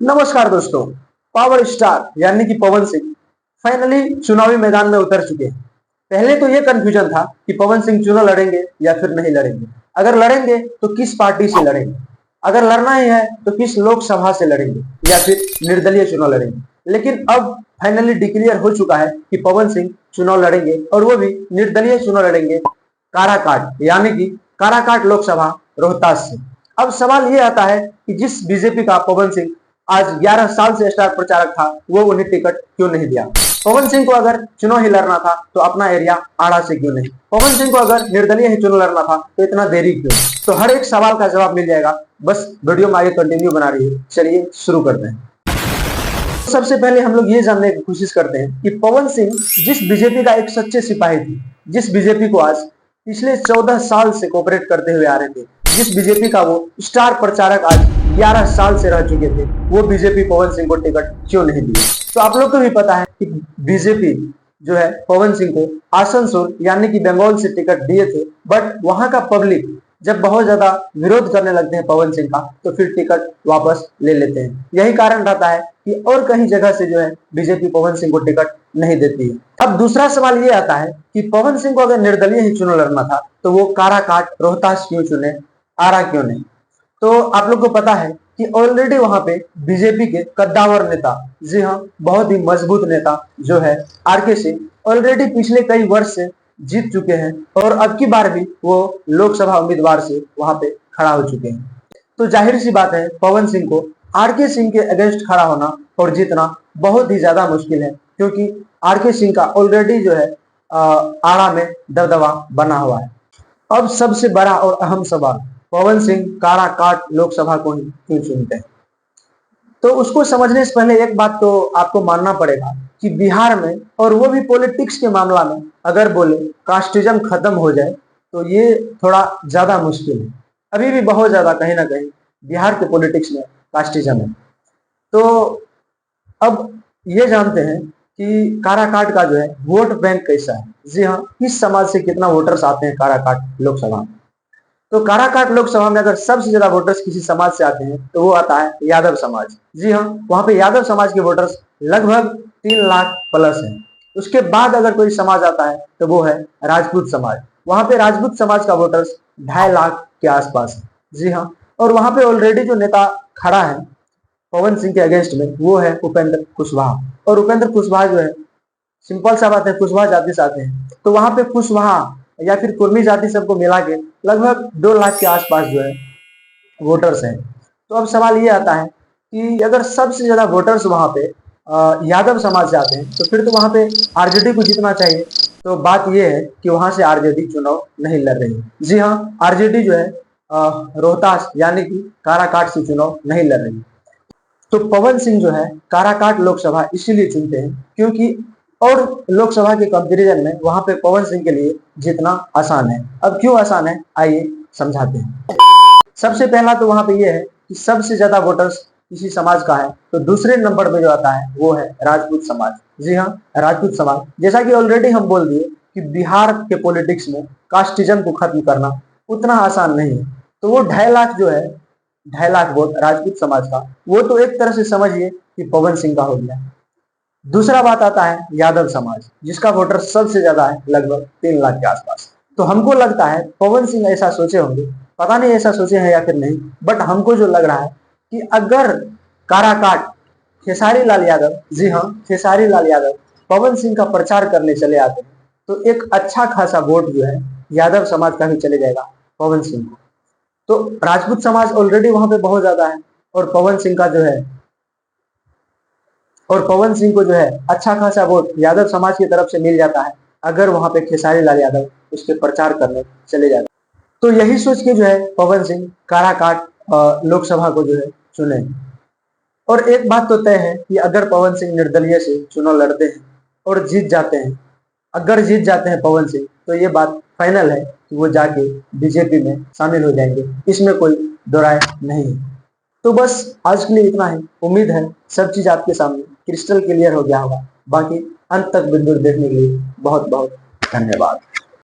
नमस्कार दोस्तों। Power star यानी कि पवन सिंह फाइनली चुनावी मैदान में उतर चुके हैं। पहले तो यह कंफ्यूजन था कि पवन सिंह चुनाव लड़ेंगे या फिर नहीं लड़ेंगे। अगर लड़ेंगे तो किस पार्टी से लड़ेंगे, अगर लड़ना ही है तो किस लोकसभा से लड़ेंगे या फिर निर्दलीय चुनाव लड़ेंगे। लेकिन अब फाइनली डिक्लेयर हो चुका है कि पवन सिंह चुनाव लड़ेंगे और वो भी निर्दलीय चुनाव लड़ेंगे काराकाट यानी कि काराकाट लोकसभा रोहतास से। अब सवाल ये आता है कि जिस बीजेपी का पवन सिंह आज 11 साल से स्टार प्रचारक था, वो उन्हें टिकट क्यों नहीं दिया। पवन सिंह को अगर चुनाव ही लड़ना था तो अपना एरिया आड़ा से क्यों नहीं। पवन सिंह को अगर निर्दलीय ही चुनाव लड़ना था तो इतना देरी क्यों। तो हर एक सवाल का जवाब मिल जाएगा, बस वीडियो में आगे कंटिन्यू बना रही है। चलिए शुरू करते हैं। सबसे पहले हम लोग ये जानने की कोशिश करते हैं कि पवन सिंह जिस बीजेपी का एक सच्चे सिपाही थे, जिस बीजेपी को आज पिछले 14 साल से कोऑपरेट करते हुए आ रहे थे, जिस बीजेपी का वो स्टार प्रचारक आज 11 साल से रह चुके थे, वो बीजेपी पवन सिंह को टिकट क्यों नहीं दिए। तो आप लोग को भी पता है कि बीजेपी जो है पवन सिंह को आसनसोल यानी कि बंगाल से टिकट दिए थे, बट वहां का पब्लिक जब बहुत ज्यादा विरोध करने लगते हैं पवन सिंह का, तो फिर टिकट वापस ले लेते हैं। यही कारण रहता है कि और कहीं जगह से जो है बीजेपी पवन सिंह को टिकट नहीं देती है। अब दूसरा सवाल ये आता है कि पवन सिंह को अगर निर्दलीय ही चुनाव लड़ना था तो वो काराकाट रोहतास क्यों चुने, आरा क्यों नहीं। तो आप लोग को पता है कि ऑलरेडी वहां पे बीजेपी के कद्दावर नेता, जी हाँ बहुत ही मजबूत नेता जो है आरके सिंह, ऑलरेडी पिछले कई वर्ष से जीत चुके हैं और अब की बार भी वो लोकसभा उम्मीदवार से वहां पे खड़ा हो चुके हैं। तो जाहिर सी बात है पवन सिंह को आरके सिंह के अगेंस्ट खड़ा होना और जीतना बहुत ही ज्यादा मुश्किल है, क्योंकि आरके सिंह का ऑलरेडी जो है आड़ा में दबदबा बना हुआ है। अब सबसे बड़ा और अहम सवाल, पवन सिंह काराकाट लोकसभा को ही क्यों चुनते हैं। तो उसको समझने से पहले एक बात तो आपको मानना पड़ेगा कि बिहार में, और वो भी पॉलिटिक्स के मामला में, अगर बोले कास्टिज्म खत्म हो जाए तो ये थोड़ा ज्यादा मुश्किल है। अभी भी बहुत ज्यादा कहीं ना कहीं बिहार के पॉलिटिक्स में कास्टिज्म है। तो अब ये जानते हैं कि काराकाट का जो है वोट बैंक कैसा है। जी हाँ, किस समाज से कितना वोटर्स आते हैं काराकाट लोकसभा में। तो काराकाट लोकसभा में अगर सबसे ज्यादा वोटर्स किसी समाज से आते हैं तो वो आता है यादव समाज। जी हाँ, वहां पे यादव समाज के वोटर्स लगभग 3 लाख प्लस हैं। उसके बाद अगर कोई समाज आता है तो वो है राजपूत समाज। वहां पे राजपूत समाज का वोटर्स 2.5 लाख के आसपास है। जी हाँ, और वहां पे ऑलरेडी जो नेता खड़ा है पवन सिंह के अगेंस्ट में, वो है उपेंद्र कुशवाहा। और उपेंद्र कुशवाहा जो है, सिंपल सा बात है, कुशवाहा जाति से आते हैं, तो वहां पे कुशवाहा या फिर कुर्मी जाति सबको मिला के लगभग 2 लाख के आसपास जो है वोटर्स हैं। तो अब सवाल ये आता है कि अगर सबसे ज्यादा वोटर्स वहां पे यादव समाज से आते हैं तो फिर तो वहां पे आरजेडी को जीतना चाहिए। तो बात यह है कि वहां से आरजेडी चुनाव नहीं लड़ रही। जी हाँ, आरजेडी जो है रोहतास यानी कि काराकाट से चुनाव नहीं लड़ रही। तो पवन सिंह जो है काराकाट लोकसभा इसीलिए चुनते हैं क्योंकि और लोकसभा के कंपैरिजन में वहां पे पवन सिंह के लिए जितना आसान है। अब क्यों आसान है, आइए समझाते हैं। सबसे पहला तो वहां पे ये है कि सबसे ज्यादा वोटर्स किसी समाज का है तो दूसरे नंबर पे जो आता है वो है राजपूत समाज। जी हाँ, राजपूत समाज, जैसा कि ऑलरेडी हम बोल दिए कि बिहार के पॉलिटिक्स में कास्टिज्म को खत्म करना उतना आसान नहीं है। तो वो 2.5 लाख जो है, 2.5 लाख वोट राजपूत समाज का, वो तो एक तरह से समझिए कि पवन सिंह का हो गया। दूसरा बात आता है यादव समाज, जिसका वोटर सबसे ज्यादा है, लगभग 3 लाख के आसपास। तो हमको लगता है पवन सिंह ऐसा सोचे होंगे, पता नहीं ऐसा सोचे हैं या फिर नहीं, बट हमको जो लग रहा है कि अगर काराकाट खेसारी लाल यादव, जी हाँ खेसारी लाल यादव, पवन सिंह का प्रचार करने चले आते हैं तो एक अच्छा खासा वोट जो है यादव समाज का ही चले जाएगा पवन सिंह को। तो राजपूत समाज ऑलरेडी वहां पे बहुत ज्यादा है और पवन सिंह का जो है, और पवन सिंह को जो है अच्छा खासा वोट यादव समाज की तरफ से मिल जाता है अगर वहां पे खेसारी लाल यादव उसके प्रचार करने चले जाते। तो यही सोच के जो है पवन सिंह काराकाट लोकसभा को जो है चुने। और एक बात तो तय है कि अगर पवन सिंह निर्दलीय से चुनाव लड़ते हैं और जीत जाते हैं, अगर जीत जाते हैं पवन सिंह, तो ये बात फाइनल है कि वो जाके बीजेपी में शामिल हो जाएंगे, इसमें कोई दो राय नहीं है। तो बस आज के लिए इतना ही। उम्मीद है सब चीज आपके सामने क्रिस्टल क्लियर हो गया होगा। बाकी अंत तक वीडियो देखने के लिए बहुत बहुत धन्यवाद।